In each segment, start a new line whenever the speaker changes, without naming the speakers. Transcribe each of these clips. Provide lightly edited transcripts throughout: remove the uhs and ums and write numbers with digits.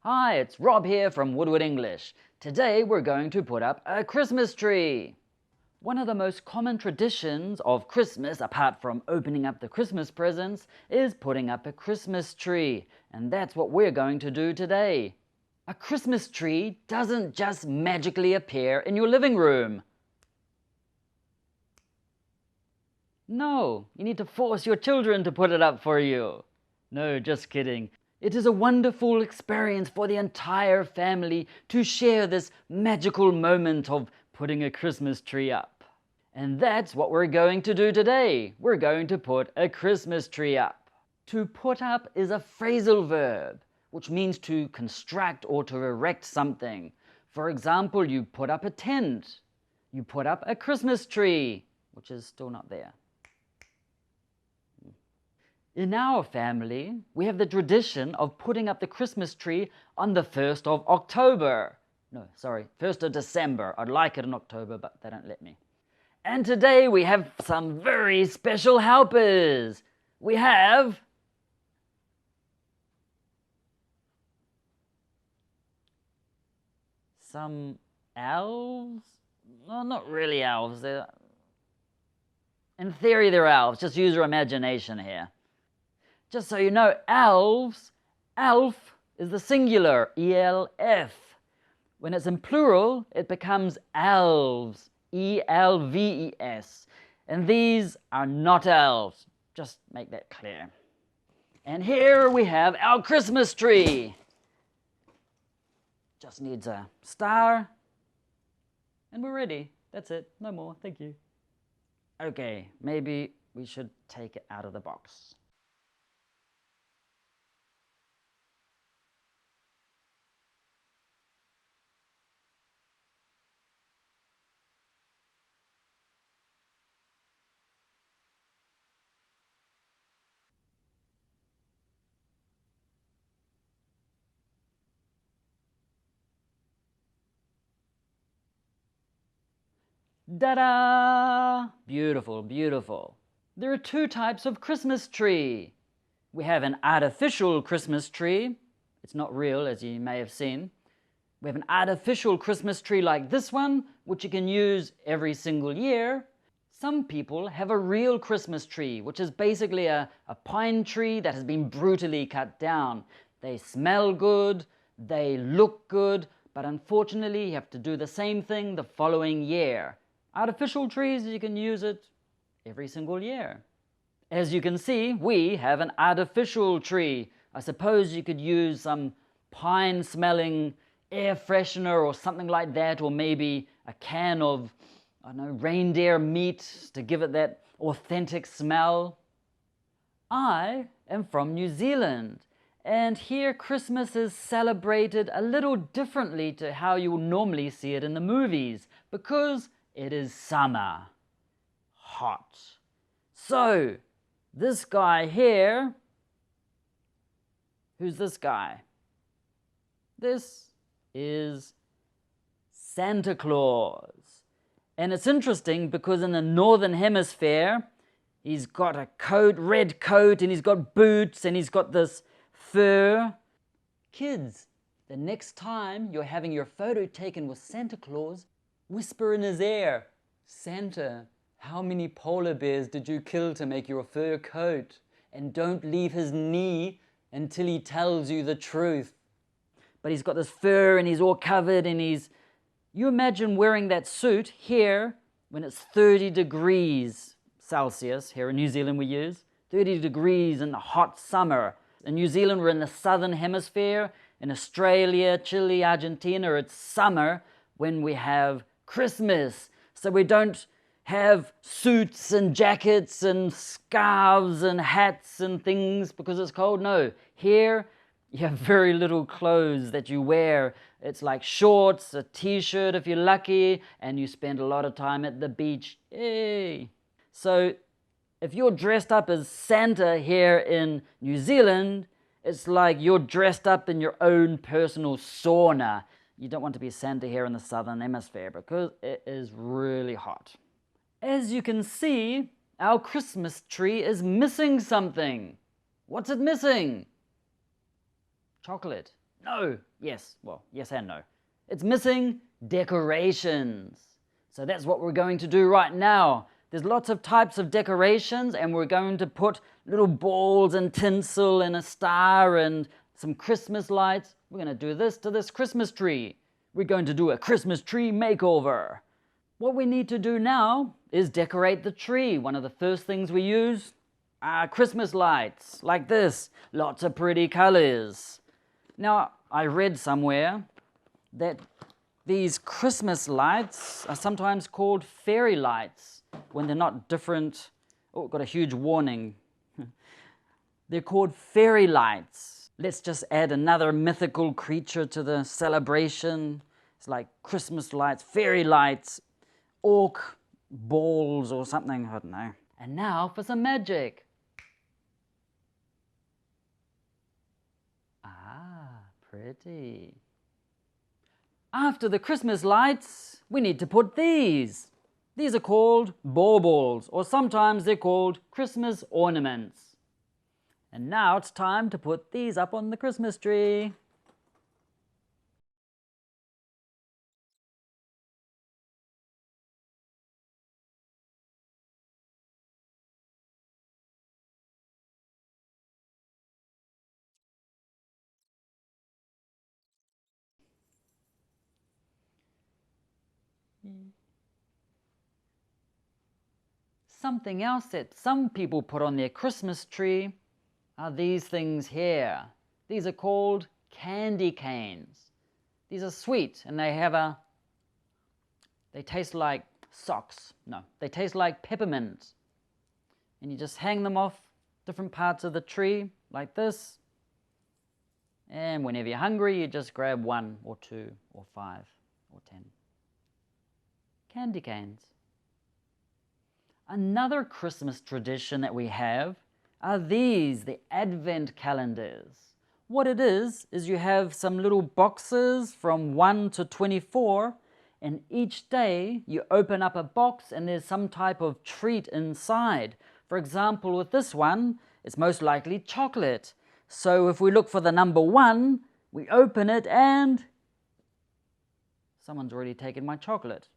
Hi, it's Rob here from Woodward English. Today we're going to put up a Christmas tree. One of the most common traditions of Christmas, apart from opening up the Christmas presents, is putting up a Christmas tree. And that's what we're going to do today. A Christmas tree doesn't just magically appear in your living room. No, you need to force your children to put it up for you. No, just kidding. It is a wonderful experience for the entire family to share this magical moment of putting a Christmas tree up. And that's what we're going to do today. We're going to put a Christmas tree up. To put up is a phrasal verb, which means to construct or to erect something. For example, you put up a tent. You put up a Christmas tree, which is still not there. In our family, we have the tradition of putting up the Christmas tree on the 1st of October. No, sorry, 1st of December. I'd like it in October, but they don't let me. And today we have some very special helpers. We have some elves. Well, not really elves. In theory, they're elves. Just use your imagination here. Just so you know, elves, elf is the singular, E-L-F. When it's in plural, it becomes elves, E-L-V-E-S. And these are not elves. Just make that clear. And here we have our Christmas tree. Just needs a star. And we're ready. That's it. No more. Thank you. Okay, maybe we should take it out of the box. Ta-da! Beautiful, beautiful. There are two types of Christmas tree. We have an artificial Christmas tree. It's not real, as you may have seen. We have an artificial Christmas tree like this one, which you can use every single year. Some people have a real Christmas tree, which is basically a pine tree that has been brutally cut down. They smell good, they look good, but unfortunately you have to do the same thing the following year. Artificial trees, you can use it every single year. As you can see, we have an artificial tree. I suppose you could use some pine-smelling air freshener or something like that, or maybe a can of, I don't know, reindeer meat to give it that authentic smell. I am from New Zealand, and here Christmas is celebrated a little differently to how you will normally see it in the movies, because it is summer. Hot. So, this guy here, who's this guy? This is Santa Claus. And it's interesting because in the northern hemisphere, he's got a coat, red coat, and he's got boots, and he's got this fur. Kids, the next time you're having your photo taken with Santa Claus, whisper in his ear, "Santa, how many polar bears did you kill to make your fur coat? And don't leave his knee until he tells you the truth." But he's got this fur and he's all covered and you imagine wearing that suit here when it's 30 degrees Celsius, here in New Zealand we use, 30 degrees in the hot summer. In New Zealand we're in the southern hemisphere. In Australia, Chile, Argentina, it's summer when we have Christmas. So we don't have suits and jackets and scarves and hats and things because it's cold. No, here you have very little clothes that you wear. It's like shorts, a t-shirt if you're lucky, and you spend a lot of time at the beach. Yay! So if you're dressed up as Santa here in New Zealand, it's like you're dressed up in your own personal sauna. You don't want to be Santa here in the southern hemisphere because it is really hot. As you can see, our Christmas tree is missing something. What's it missing? Chocolate. No, yes, well, yes and no. It's missing decorations. So that's what we're going to do right now. There's lots of types of decorations, and we're going to put little balls and tinsel and a star and some Christmas lights. We're going to do this to this Christmas tree. We're going to do a Christmas tree makeover. What we need to do now is decorate the tree. One of the first things we use are Christmas lights, like this. Lots of pretty colors. Now, I read somewhere that these Christmas lights are sometimes called fairy lights when they're not different. Oh, got a huge warning. They're called fairy lights. Let's just add another mythical creature to the celebration. It's like Christmas lights, fairy lights, orc balls or something, I don't know. And now for some magic. Ah, pretty. After the Christmas lights, we need to put these. These are called baubles, or sometimes they're called Christmas ornaments. And now it's time to put these up on the Christmas tree. Something else that some people put on their Christmas tree are these things here. These are called candy canes. These are sweet and they taste like socks. No, they taste like peppermint. And you just hang them off different parts of the tree like this. And whenever you're hungry, you just grab 1 or 2 or 5 or 10. Candy canes. Another Christmas tradition that we have are these, the Advent calendars. What it is you have some little boxes from 1 to 24, and each day you open up a box and there's some type of treat inside. For example, with this one, it's most likely chocolate. So if we look for the number 1, we open it and someone's already taken my chocolate.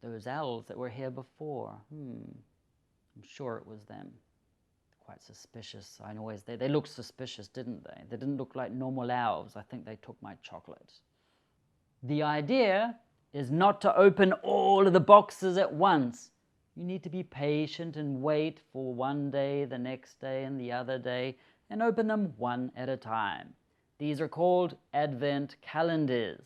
Those elves that were here before. I'm sure it was them. Quite suspicious. They looked suspicious, didn't they? They didn't look like normal elves. I think they took my chocolate. The idea is not to open all of the boxes at once. You need to be patient and wait for one day, the next day, and the other day, and open them one at a time. These are called Advent calendars.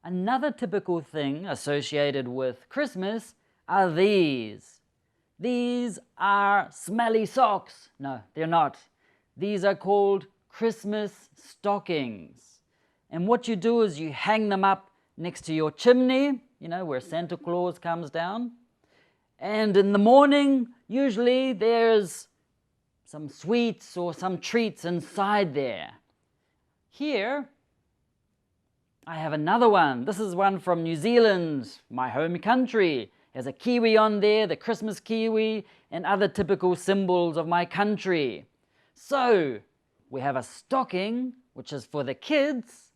Another typical thing associated with Christmas are these. These are smelly socks. No, they're not. These are called Christmas stockings. And what you do is you hang them up next to your chimney, where Santa Claus comes down. And in the morning, usually there's some sweets or some treats inside there. Here, I have another one. This is one from New Zealand, my home country. There's a kiwi on there, the Christmas kiwi, and other typical symbols of my country. So, we have a stocking, which is for the kids.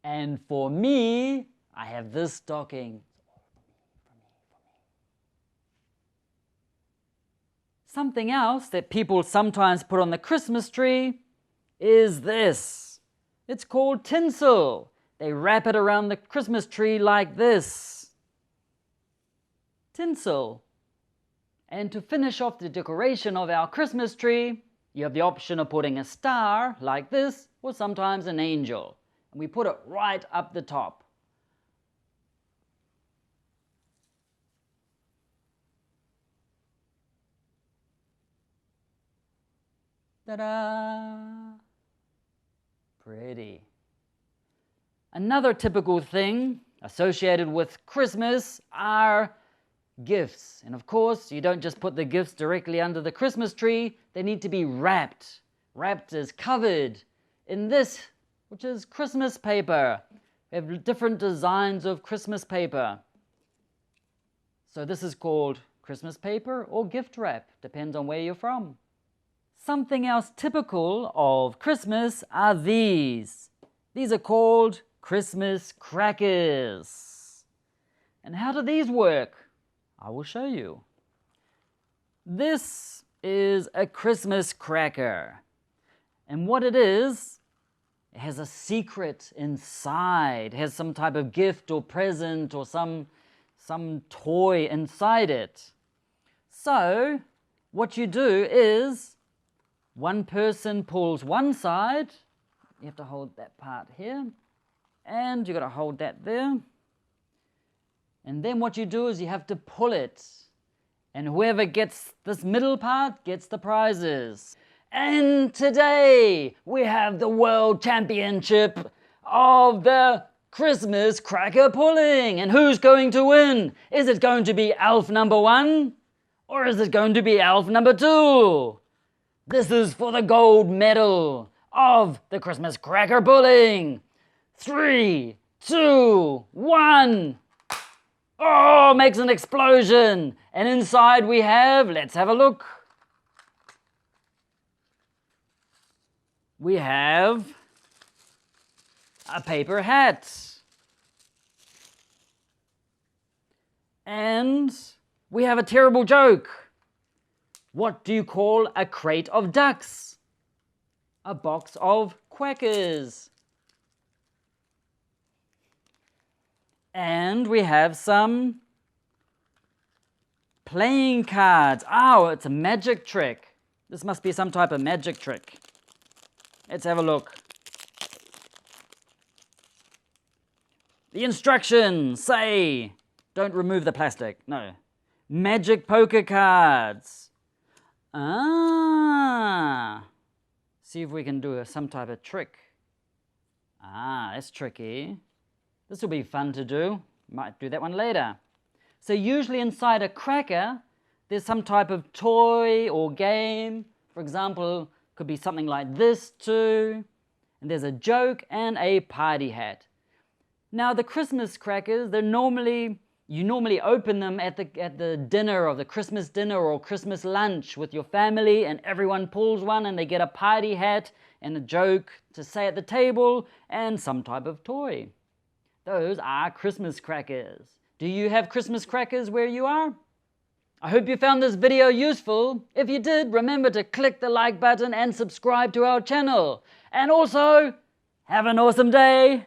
And for me, I have this stocking. Something else that people sometimes put on the Christmas tree is this. It's called tinsel. They wrap it around the Christmas tree like this. Tinsel. And to finish off the decoration of our Christmas tree, you have the option of putting a star like this, or sometimes an angel. And we put it right up the top. Ta-da! Pretty. Another typical thing associated with Christmas are gifts. And of course, you don't just put the gifts directly under the Christmas tree. They need to be wrapped. Wrapped is covered in this, which is Christmas paper. We have different designs of Christmas paper. So this is called Christmas paper or gift wrap, depends on where you're from. Something else typical of Christmas are these. These are called Christmas crackers. And how do these work? I will show you. This is a Christmas cracker. And what it is, it has a secret inside. It has some type of gift or present or some toy inside it. So, what you do is, one person pulls one side, you have to hold that part here, and you've got to hold that there. And then what you do is you have to pull it, and whoever gets this middle part gets the prizes. And today we have the World Championship of the Christmas cracker pulling. And who's going to win? Is it going to be elf number 1? Or is it going to be elf number 2? This is for the gold medal of the Christmas cracker pulling. 3, 2, 1. Oh, makes an explosion. And inside we have, let's have a look. We have a paper hat. And we have a terrible joke. What do you call a crate of ducks? A box of quackers. And we have some playing cards. Oh, it's a magic trick. This must be some type of magic trick. Let's have a look. The instructions say, don't remove the plastic. No. Magic poker cards. See if we can do some type of trick. That's tricky. This will be fun to do. Might do that one later. So usually inside a cracker, there's some type of toy or game. For example, could be something like this too. And there's a joke and a party hat. Now the Christmas crackers, you normally open them at the dinner or the Christmas dinner or Christmas lunch with your family, and everyone pulls one and they get a party hat and a joke to say at the table and some type of toy. Those are Christmas crackers. Do you have Christmas crackers where you are? I hope you found this video useful. If you did, remember to click the like button and subscribe to our channel. And also, have an awesome day.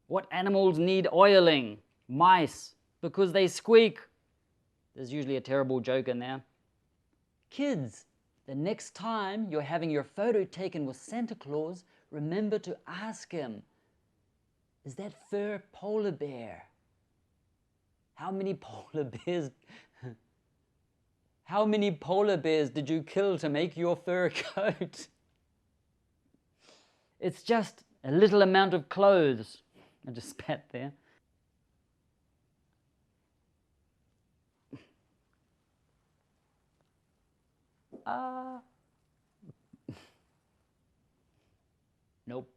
What animals need oiling? Mice, because they squeak. There's usually a terrible joke in there. Kids, the next time you're having your photo taken with Santa Claus, remember to ask him, is that fur polar bear? How many polar bears did you kill to make your fur coat? It's just a little amount of clothes. I just spat there. Nope.